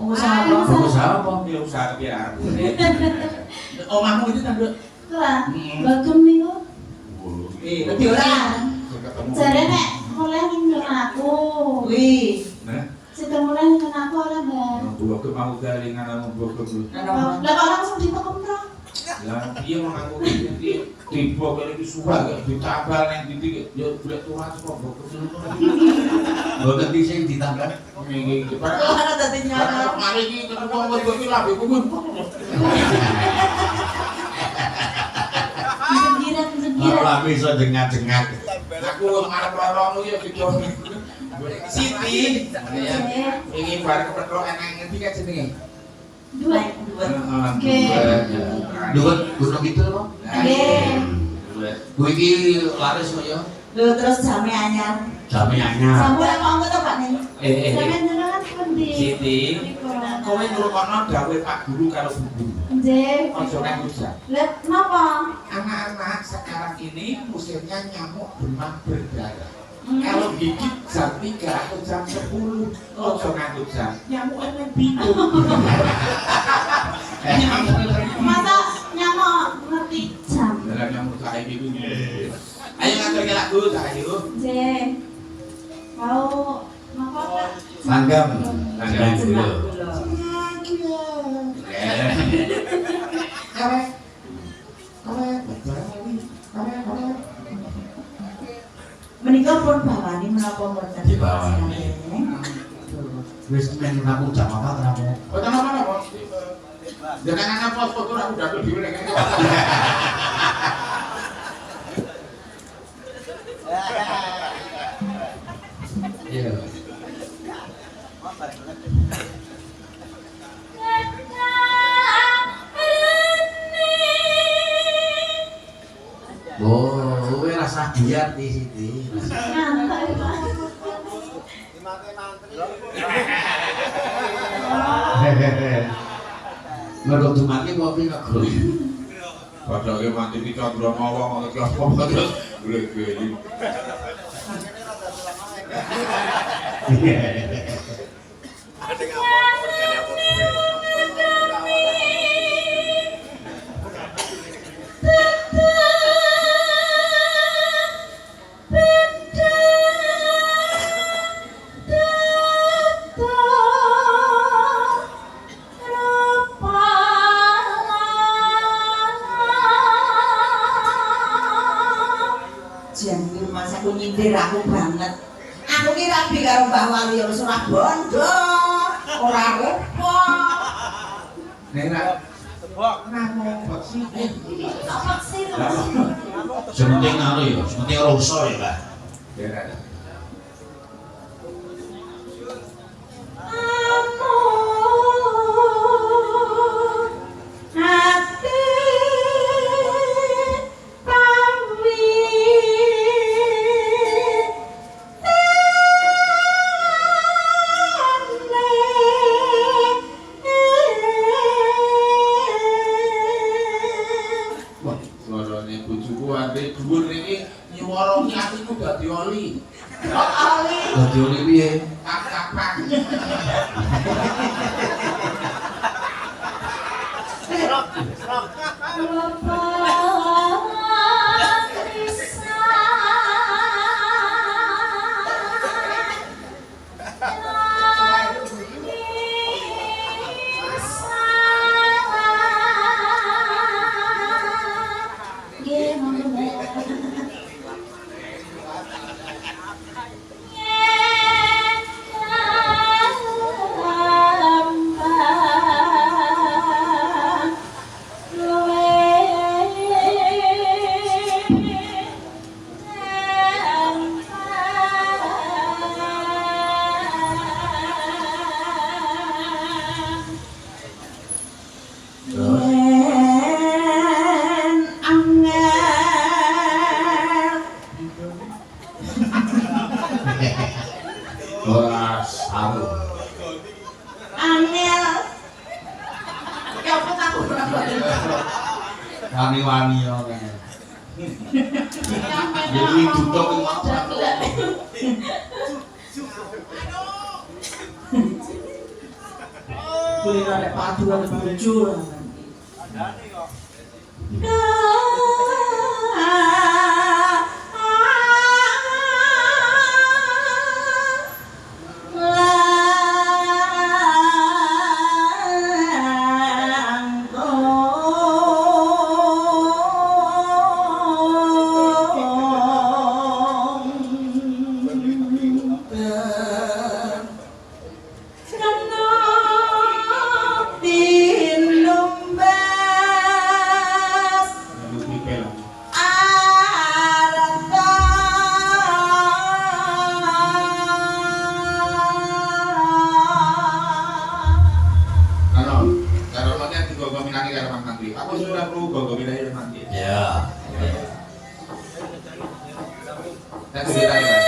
Usaha apa? Ya usaha kepiaran. Omahmu itu tanduk. Lah, bagem niku. Tapi ora. Jare nek mulai ning aku. Wih. Nah, Sedang mulai ning aku ora, Mbak. buah ke mau galingan kamu buah ke dulu. Lah kok langsung ditekem to? Lah iya mengaku iki tiba kali iki suwa gak ditabal nang titik yo golek turas kok buah ke dulu. Mboten di sing ditambah. Iki Ora dadi nyala. mari iki ketemu wong iki labe kuwi. Jenggiran. Ora bisa jengat-jengat. Aku ngarep lorong ya gitu. Siti. Ini bareng kepethuk enak ngerti kan jenenge? Dua. Oke. Duit gunung itu apa? Nggih. Kuwi iki laris kok ya. Lho terus jame anyar. Jame anyar. Sampeyan mau to Pak Ning? Sampeyan jenengan pundi? Siti. Kowe ngrungokno dawuh Pak Guru karo Bu Guru. Nggih. Aja nek rusak. Lah napa? Anak-anak sekarang ini musimnya nyamuk demam berdarah. Kalau gigit jam 3 atau jam 10, ojo nganggo jam. Nyamuknya main bingung. Masa nyamuk ngerti jam? Dalam nyamuk saya gitu. Ayo ngatur ke lagu saya itu. Nggih. Mau napa Pak? Langgam. Langgam dulu. Menika pun bawani menapa mboten? Dibawani. Wis men namu jam apa namu? Oh, kenapa? Jangan anak pos foto aku udah tuh diulek. Iya. Oh, kowe rasa diat di sini. Nyantai Pak. Mergo dumati ngopi kok guru. Padahal ya mati di Chandra Mawa ngono ki apa terus golek-golek. Jan mas aku nyindir aku banget. Aku ki rabi karo Mbah Wali wis ora bondo. Ora rupo. Nek ra namo sih. Apa sih? Sementing anu ya, sementing rasa ya, Pak. Ya. Suarane bojoku ade dhuwur iki nyuwara atiku dadi oli. Oli. Dadi oli piye? Kapak. Ora saru. Angel. Ya apa aku? Wani-wani yo kan. Jadi tutup iki mau. kulino nek paduan bojo. Aku sudah perlu gogo wilayah nanti. Ya. Nanti kita lihat.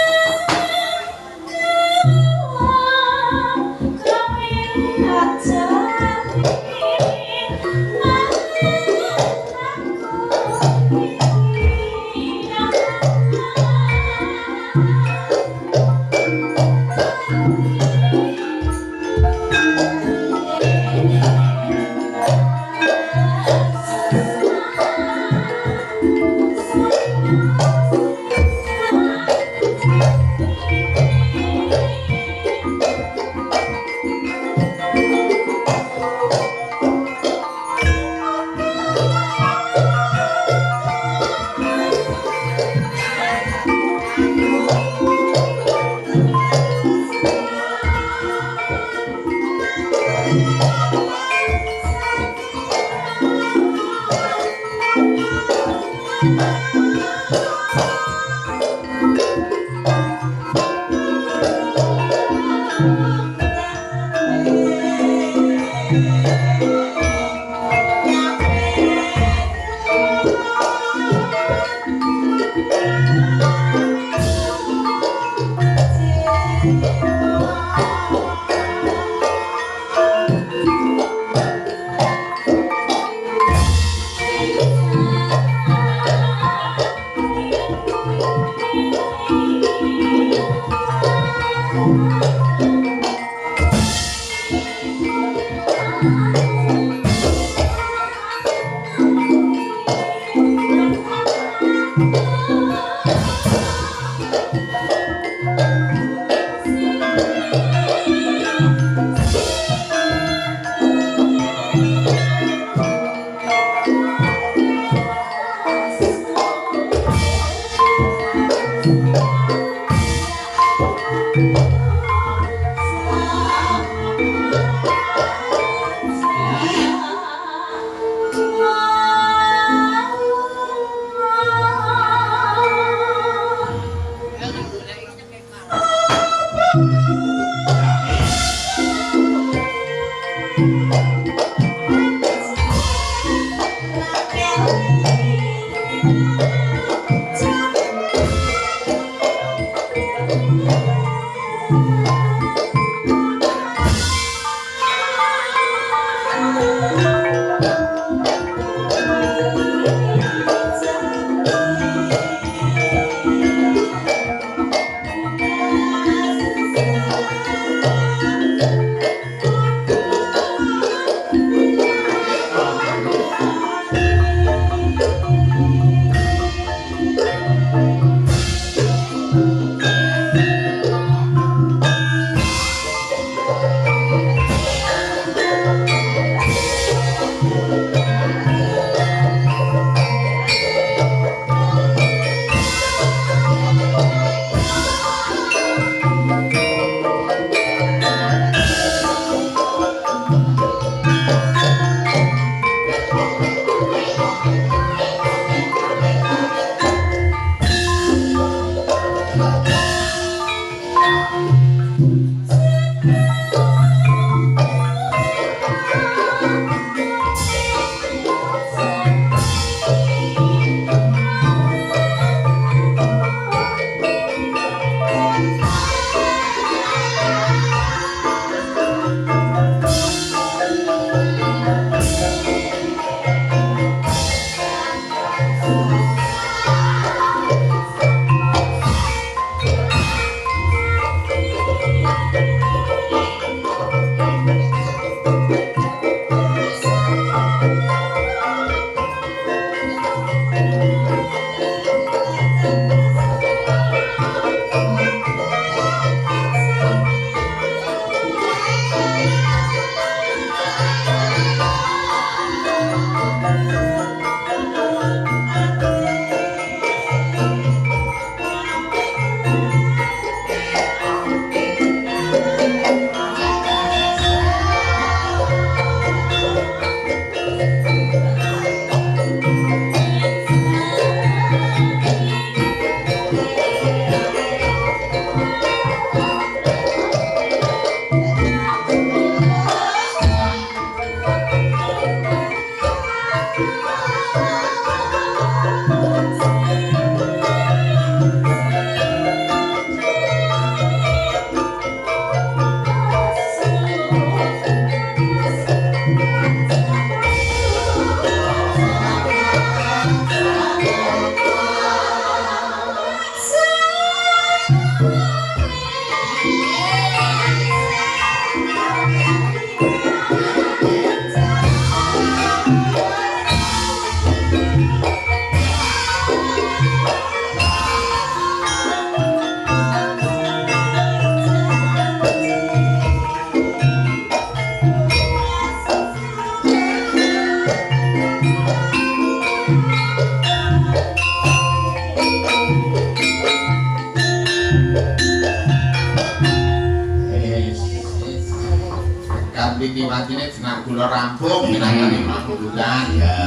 niki watine jeneng kula rampung minangka pambukan. Ya,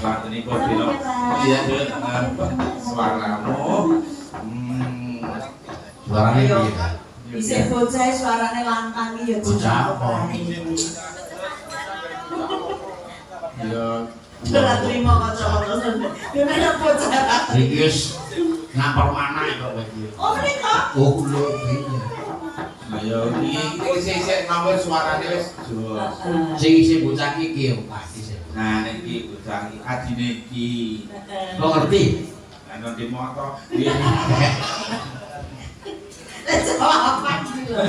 watine kok dino. Iya, suaramu. Suarane piye? Isih bocah suarane lantang iki ya Bocah apa? Ya, ora trimo kanca-kanca. Yo nek bocah. Iki wis ngampar manah kok iki. Oh, menika. Oh, lho iki. ayo iki sik nomor suarane wis jelas. Sing isih bocah iki yo pasti sih. Nah, niki bocah iki adine iki. Kok ngerti? Ana di moto. Apa iki lho.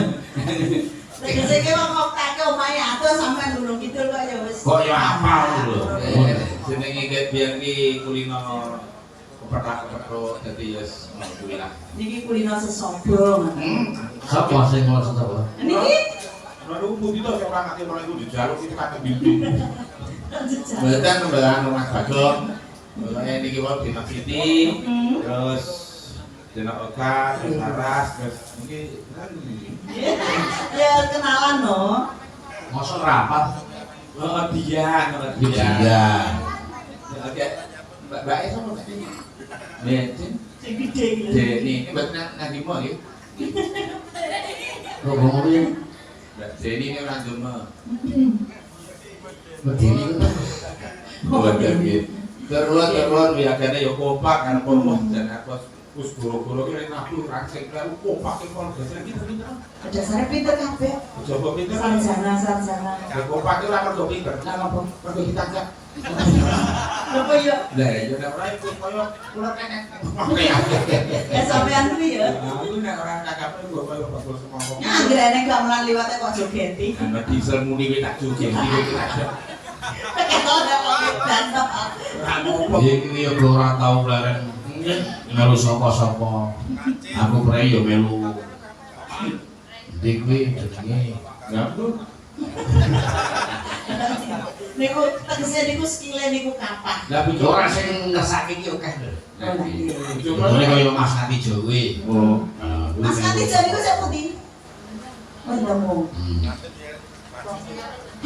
Tegese ki wong kok kake omahe atus sampean Gunung Kidul kok ya wis. Kok ya apal lho. Jenenge iki biyen ki kulino kepethak-kepethuk dadi wis kuwi lah. Niki kulino sesobo. Sapa sing ngono to? Niki Lalu putih itu orang ngerti orang itu dijaluk itu kata bimbing. Bahkan pembelaan rumah Bagong. Mulanya ini kita Bina City, terus Dina Oka, terus Laras, terus mungkin ya kenalan no. Mosok rapat. oh dia. Oke, Mbak Esa mau tadi. Bensin. Sing gede iki. Ini buat nanti mau ya. Kok ngomong iki? Jadi ini orang Jema. Medeni ku. Buat gitu. Terus biasanya ya kompak kan pomos dan aku us guru-guru kira aku rangsek kan kompak itu kalau biasanya kita pinter. Dasare pinter kabeh. Coba pinter. Sarjana. Ya kompak itu lah mergo pinter. Nah apa? Mergo ditangkap. Lho yo. Lah ya nek ora iku koyo kula nenek. Oke ya. Ya sampean kuwi ya. Aku nek ora tangkap iku koyo bakul semangkok. Ya anggere gamelan liwate kok jogeti. Ana diesel muni wis tak jogeti iki tak. Ketok kok dandap. Iki yo ora tau leren melu sapa-sapa. Aku prei yo melu. Dik kuwi jenenge Gampang. Niku tegese niku skile niku kapan? Lah ora sing ngersake iki akeh lho. Coba Ini kaya Mas Nati Jawa. Oh. Mas Kati Jawa niku sing pundi? Oh, ndemo.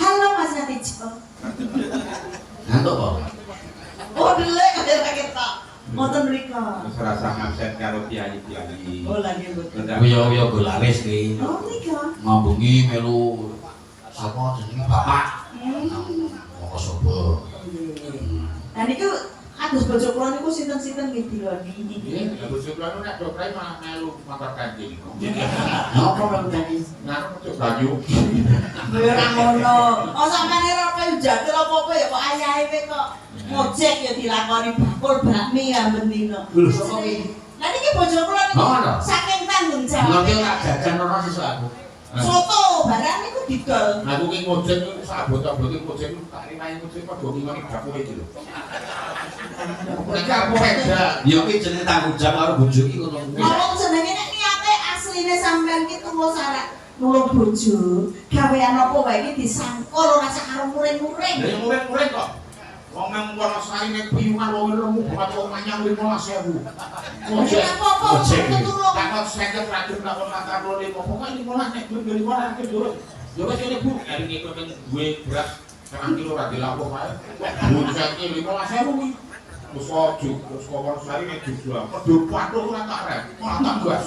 Halo Mas Kati Jawa. Ngantuk kok. Oh, delek kaya ketok. Ngoten mriko. Wis rasa absen karo kiai-kiai. Oh, lagi betul. Kuwi yo golaris ki. Oh, mriko. Ngambungi melu sapa jenenge Bapak. Moko sobo. Nah niku kados bojo kula niku sinten-sinten nggih diloni. Nggih, lha bojo kula nek dokter malah melu motor kanjeng. Napa melu tadi? Ngaruh cuk banyu. Ya ora ngono. Oh sampeyan ora penjati apa-apa ya kok ayahe kowe kok ngojek ya dilakoni bakul bakmi ya bendina. Lho sapa iki? Lah niki bojo kula niku Ngono. saking tanggung jawab. Ngerti ora jajan ora sesuk aku. Soto barang niku didol. Aku ki ngojek iku sak botol-botol ngojek iku tak rimahi ngojek padha ngingoni bakul iki lho. Nek aku beda. Ya ki jenenge tanggung jawab karo bojo iki ngono kuwi. Kalau jenenge nek niate asline sampean ki tulus arek nulung bojo, gawean apa wae iki disangkul ora sak karo muring-muring. Lah yang murid-murid kok. Wong nang kono sarine piyungan wong lemu buat wong manyang 15.000. Ora apa-apa ketulung. Takon 50 racun takon 45. Pokoke 15 nek duwe 15 nek durung. Ya wis ngene Bu, hari iki kok duwe beras 1 kilo ra dilampung wae. Buncet ki 15.000 kuwi. Wis ojo, terus kono sarine dijual. Padha patuk ora tak rek, malah tak gas.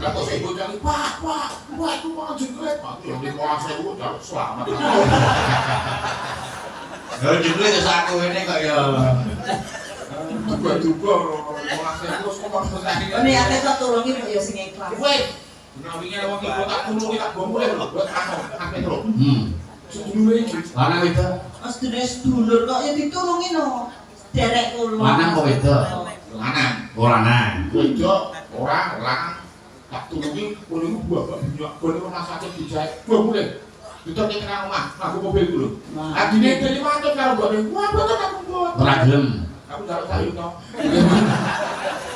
Lah kok sing bocah iki, Pak, itu mau jengret, Pak. Ya 15.000 udah selamat. Ya jenenge wis aku ngene kok ya. Juga 15.000 wis kok mesake. Niate kok tulungi kok ya sing ikhlas. Wes, nawinge wong iki tak tulungi tak gombol lho, buat sampe terus. Sedulure iki. Lanang wedok. Sedulur kok ya ditulungi no. Derek kula. Lanang kok wedok? Lanang. Oh lanang. Wedok ora lanang. Tak tulungi kulo bapak minyak kulo rumah sakit dijahit. Boleh. Itu nek nang omah, aku mobil kulo. Adine dene mantep karo mbok. Wah, boten aku mbok. Ora gelem. Aku njaluk sayu to.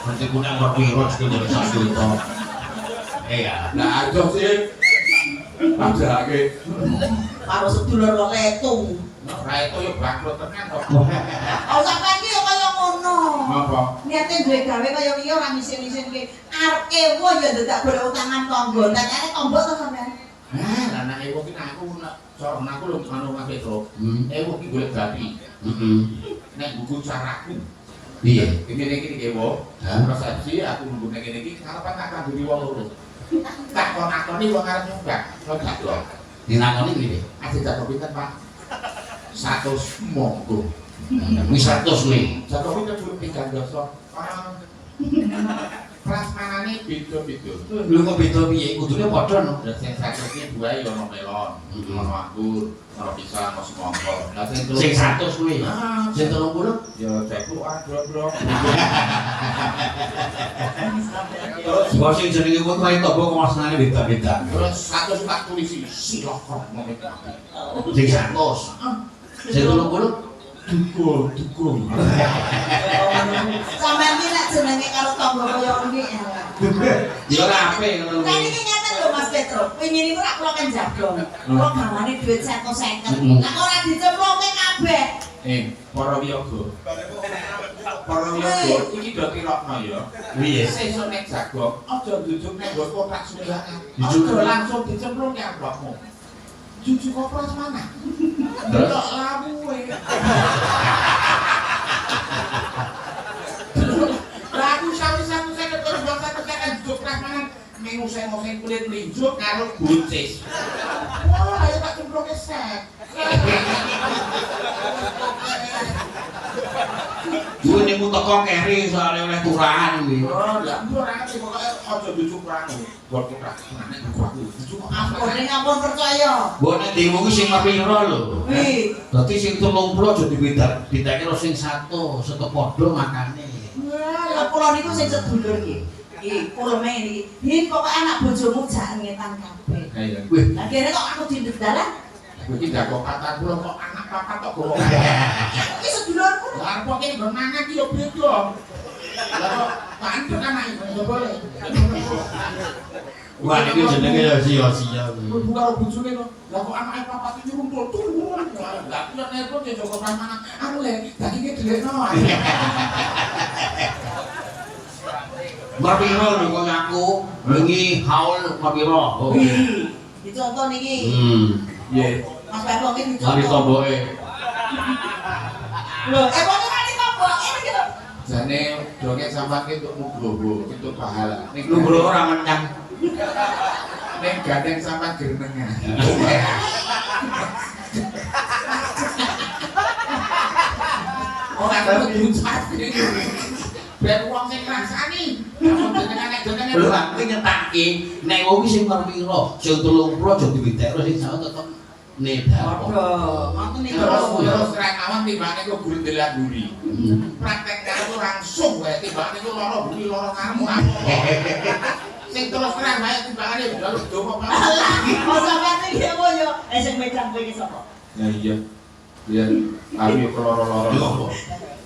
Nanti kuna kok piro sing ngene sak juta. Ya. Nah, aja sih. Padahake. Karo sedulur kok letung. Ora itu ya bangkrut tenan kok. Oh sampean ki ya kaya ngono. Apa? Niate duwe gawe kaya iki ora misin-misin ki. Arep ewo ya dadak golek utangan tangga. Takane tombok to sampean. Lah Anake wong ki aku nek sono aku lho anu Mas Petro. Wong ki golek babi. Nek buku caraku. Piye? Iki kewo. Persepsi aku nunggu nek kene iki karepan tak kanduri wong loro. Tak kon-akoni wong arep nyoba. Kok gak lho. Dinakoni piye? Aja tak pinten Pak. 100 monggo. Wis 100 nih. Jatuh pinten belum 300. Prasmanane beda-beda. Lho kok beda piye? Kudune padha no. Dan sing 100 iki buahe yo ono melon, ono anggur, ono pisang, ono semangka. Lah Sing 100 kuwi. Sing 30 yo ceku bro. terus bos sing jenenge kuwi kuwi tobo kemasane beda-beda. Terus 100 tak tulisi silahkan ngomong Sing 100. Sing 30 dukung. Sampeyan ki nek jenenge karo tangga kaya ngene Ya ora ape ngono Kan kuwi. iki ngeten lho Mas Petro. Wingi niku rak kula kan jablong. Kula gawane dhuwit 150. Lah kok ora dicemplungke kabeh. Para wiyaga. Para wiyaga iki do tirokno ya. Piye? Sesuk nek jagong aja njujuk nek nggo kotak sembarangan. Dijujuk. Aja langsung dicemplungke amplopmu. Jujuk kopras mana? Terus? Delok lamuwe. Lah aku satu-satu saya terus bangsa tekan jujuk prasmanan mengusai-usai kulit linjuk karo buncis. Wah, ayo tak cemplungke sek. Kuwi niku teko keri soalnya oleh turahan kuwi. Oh, lah ora ati pokoke aja jujuk pranu. Buat prasmanan aku. Jujuk apa? Ampun percaya. Mbok nek dhewe kuwi sing mapiro lho. Wih. Dadi sing 30 aja dibedake karo sing 100, setek padha makane. Wah, ya kula niku sing sedulur iki. Iki kuleme iki. Iki kok anak bojomu jak ngetan kabeh. Kayak Wih, Lah kene kok aku dindedalan. iki ndak kok kata kula kok anak papat kok gowo. Iki sedulurku. Lah arep kene nggon mangan iki yo beda. Lah kok pandut anak iki yo boleh. wah niki jenenge ya sia-sia kuwi. Kuwi karo bojone kok. Lah kok anake papat iki runtul turun. Lah kula nek kok Joko Pramana aku le dadi iki dilekno. Mapiro lho kok aku wingi haul mapiro. Oh. Wih. Dicontoh niki. Nggih. Mas Petro iki Mari dicontoh. tomboke. Lho, kok mari tombok iki lho. Jane doke sampean ki untuk nugroho, untuk pahala. Ning Nugroho ora menyang. ning gandeng sampean grenengan. Ora karo diucap iki. Ben wong sing ngrasani. Jenenge Lho aku nyetake nek wong sing mapiro, sing 30 aja dibedake sing 100 tetep nedar. Padha. Ngoten niku. terus rekawan timbangane kok gundel guri. Praktek karo langsung wae timbangane kok lara bumi lara karmu. Sing terus terang wae timbangane njaluk donga Pak. Oh sampeyan iki apa yo? Sing medang kowe iki sapa? Ya iya. Iya, aku yo keloro-loro.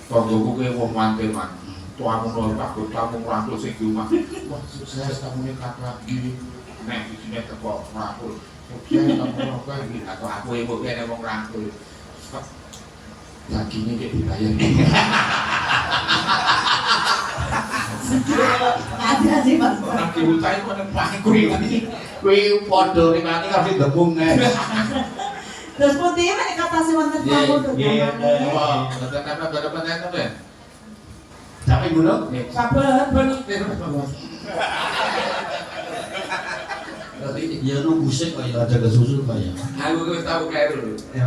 Tonggoku kuwi wong manteman. Tuamu nol takut kamu merangkul sing di rumah. Wah, sukses kamu nikah lagi. Nek iki nek teko merangkul. Sukses kamu nikah lagi. Atau aku yang mau kene wong rangkul. Dagingnya kayak dibayar. Ada sih Mas. Orang diutai kok nek paku iki. Kuwi padha nikmati karo sing dembung nek. Terus putih nek kata sing wonten kamu tuh jamane. Wah, kata-kata. Sampai ngono? Sabar, bener. Ya nunggu sik kaya ada kesusul kaya. Aku wis tau kleru. Ya.